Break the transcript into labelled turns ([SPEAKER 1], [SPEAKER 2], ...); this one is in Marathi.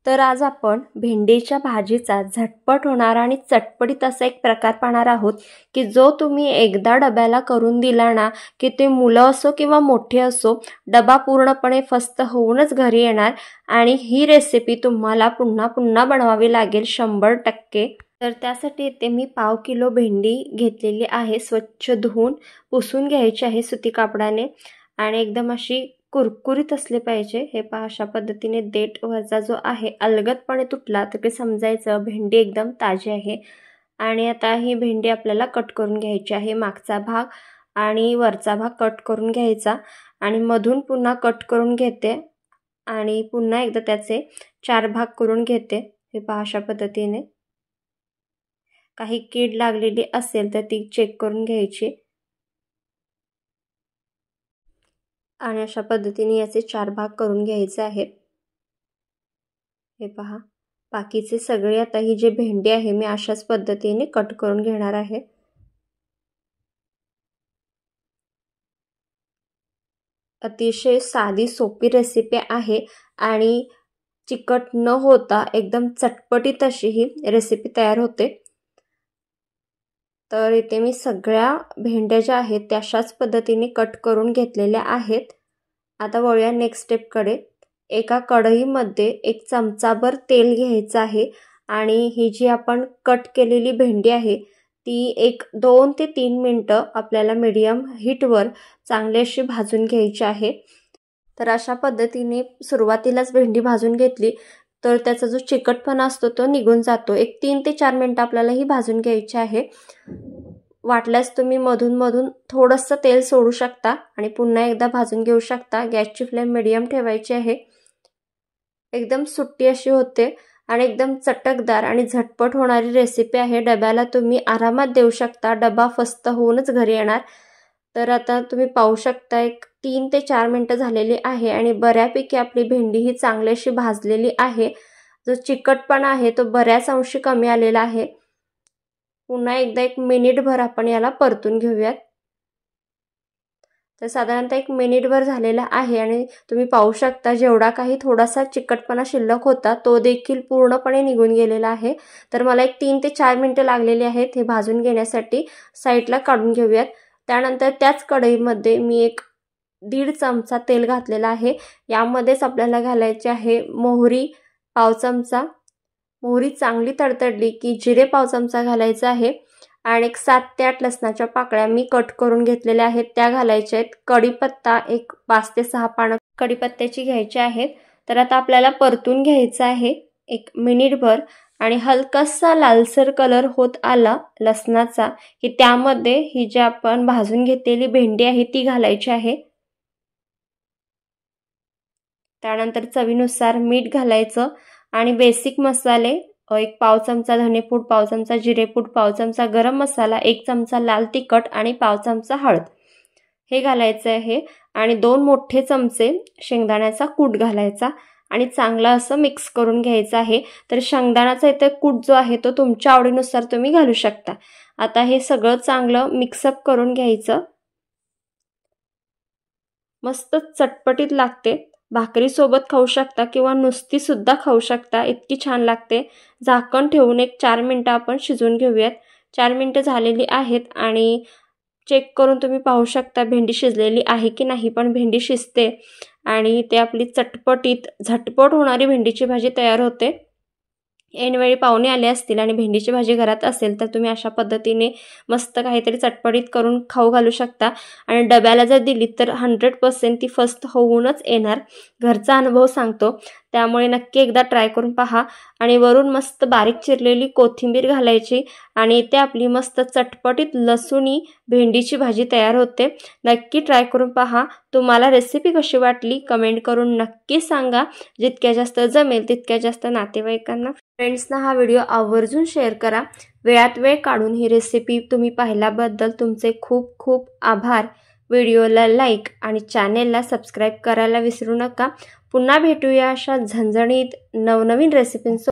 [SPEAKER 1] तर आज आपण भेंडीच्या भाजीचा झटपट होणारा आणि चटपटीत असा एक प्रकार पाहणार आहोत की जो तुम्ही एकदा डब्याला करून दिला ना की ते मुलं असो किंवा मोठे असो डबा पूर्णपणे फस्त होऊनच घरी येणार आणि ही रेसिपी तुम्हाला पुन्हा पुन्हा बनवावी लागेल 100%। तर त्यासाठी इथे मी पाव किलो भेंडी घेतलेली आहे। स्वच्छ धुवून पुसून घ्यायची आहे सुती कापडाने आणि एकदम अशी कुरकुरीत असले पाहिजे। हे पहा अशा पद्धतीने देठ वरचा जो आहे अलगदपणे तुटला तर ते समजायचं भेंडी एकदम ताजी आहे। आणि आता ही भेंडी आपल्याला कट करून घ्यायची आहे। मागचा भाग आणि वरचा भाग कट करून घ्यायचा आणि मधून पुन्हा कट करून घेते आणि पुन्हा एकदा त्याचे 4 भाग करून घेते। हे पहा अशा पद्धतीने काही कीड लागलेली असेल तर ती चेक करून घ्यायची आणि अशा पद्धतीने याचे 4 भाग करून घ्यायचे आहेत। हे पहा बाकीचे सगळे आता ही जे भेंडी आहे मी अशाच पद्धतीने कट करून घेणार आहे। अतिशय साधी सोपी रेसिपी आहे आणि चिकट न होता एकदम चटपटीत अशी ही रेसिपी तयार होते। तर इथे मी सगळ्या भेंड्या ज्या आहेत त्या अशाच पद्धतीने कट करून घेतलेल्या आहेत। आता वळूया नेक्स्ट स्टेप कडे। एका कढईमध्ये 1 चमचाभर तेल घ्यायचं आहे आणि ही जी आपण कट केलेली भेंडी आहे ती एक 2 ते 3 मिनिटं आपल्याला मीडियम हीटवर चांगली अशी भाजून घ्यायची आहे। तर अशा पद्धतीने सुरुवातीलाच भेंडी भाजून घेतली तर त्याचा जो चिकटपणा असतो तो निघून जातो। एक 3 ते 4 मिनिटं आपल्याला ही भाजून घ्यायची आहे। वाटल्यास तुम्ही मधून मधून थोडंसं तेल सोडू शकता आणि पुन्हा एकदा भाजून घेऊ शकता। गॅसची फ्लेम मीडियम ठेवायची आहे। एकदम सुट्टी अशी होते आणि एकदम चटकदार आणि झटपट होणारी रेसिपी आहे। डब्याला तुम्ही आरामात देऊ शकता, डबा फस्त होऊनच घरी येणार। तर आता तुम्ही पाहू शकता एक 3 ते 4 मिनिटं झालेली आहे आणि बऱ्यापैकी आपली भेंडी ही चांगली अशी भाजलेली आहे। जो चिकटपणा आहे तो बऱ्याच अंशी कमी आलेला आहे। पुन्हा एकदा 1 मिनिटभर आपण याला परतून घेऊयात। तर साधारणतः 1 मिनिटभर झालेला आहे आणि तुम्ही पाहू शकता जेवढा काही थोडासा चिकटपणा शिल्लक होता तो देखील पूर्णपणे निघून गेलेला आहे। तर मला एक 3 ते 4 मिनिटं लागलेली आहेत हे भाजून घेण्यासाठी। साईडला काढून घेऊयात। त्यानंतर त्याच कढईमध्ये मी एक 1.5 चमचा तेल घातलेला आहे। यामध्येच आपल्याला घालायचे आहे मोहरी पाव चमचा। मोहरी चांगली तडतडली की जिरे पाव चमचा घालायचा आहे आणि 7 ते 8 लसणाच्या पाकळ्या मी कट करून घेतलेल्या आहेत त्या घालायच्या आहेत। कढीपत्ता एक 5 ते 6 पानं कढीपत्त्याची घ्यायची आहेत। तर आता आपल्याला परतून घ्यायचं आहे 1 मिनिटभर आणि हलकासा लालसर कलर होत आला लसणाचा की त्यामध्ये ही जी आपण भाजून घेतलेली भेंडी आहे ती घालायची आहे। त्यानंतर चवीनुसार मीठ घालायचं आणि बेसिक मसाले एक पाव चमचा धनेपूड, पाव चमचा जिरेपूड, पाव चमचा गरम मसाला, 1 चमचा लाल तिखट आणि पाव चमचा हळद हे घालायचं आहे आणि 2 मोठे चमचे शेंगदाण्याचा कूट घालायचा आणि चांगला असं मिक्स करून घ्यायचं आहे। तर शेंगदाण्याचा इथे कूट जो आहे तो तुमच्या आवडीनुसार तुम्ही घालू शकता। आता हे सगळं चांगलं मिक्सअप करून घ्यायचं। मस्त चटपटीत लागते। भाकरी सोबत खाऊ शकता किंवा नुसती सुद्धा खाऊ शकता, इतकी छान लागते। झाकण ठेवून एक 4 मिनिटं आपण शिजवून घेऊयात। 4 मिनिटं झालेली आहेत आणि चेक करून तुम्ही पाहू शकता भेंडी शिजलेली आहे की नाही। पण भेंडी शिजते आणि ते आपली चटपटीत झटपट होणारी भेंडीची भाजी तयार होते। ऐनवेळी पाहुणे आले असतील आणि भेंडीची भाजी घरात असेल तर तुम्ही अशा पद्धतीने मस्त काहीतरी चटपटीत करून खाऊ घालू शकता आणि डब्याला जर दिली तर 100% ती फस्त होऊनच येणार। घरचा अनुभव सांगतो, त्यामुळे नक्की एकदा ट्राय करून पहा। आणि वरून मस्त बारीक चिरलेली कोथिंबीर घालायची आणि इथे आपली मस्त चटपटीत लसूणी भेंडीची भाजी तयार होते। नक्की ट्राय करून पहा। तुम्हाला रेसिपी कशी वाटली कमेंट करून नक्की सांगा। जितक्या जास्त जमेल तितक्या जास्त नातेवाईकांना फ्रेंड्सना हा व्हिडिओ आवर्जून शेअर करा। वेळात वेळ काढून ही रेसिपी तुम्ही पाहिल्याबद्दल तुमचे खूप खूप आभार। व्हिडिओला लाईक आणि चॅनेलला सबस्क्राईब करायला विसरू नका। पुन्हा भेटूया अशा झणझणीत नवनवीन रेसिपींसोबत।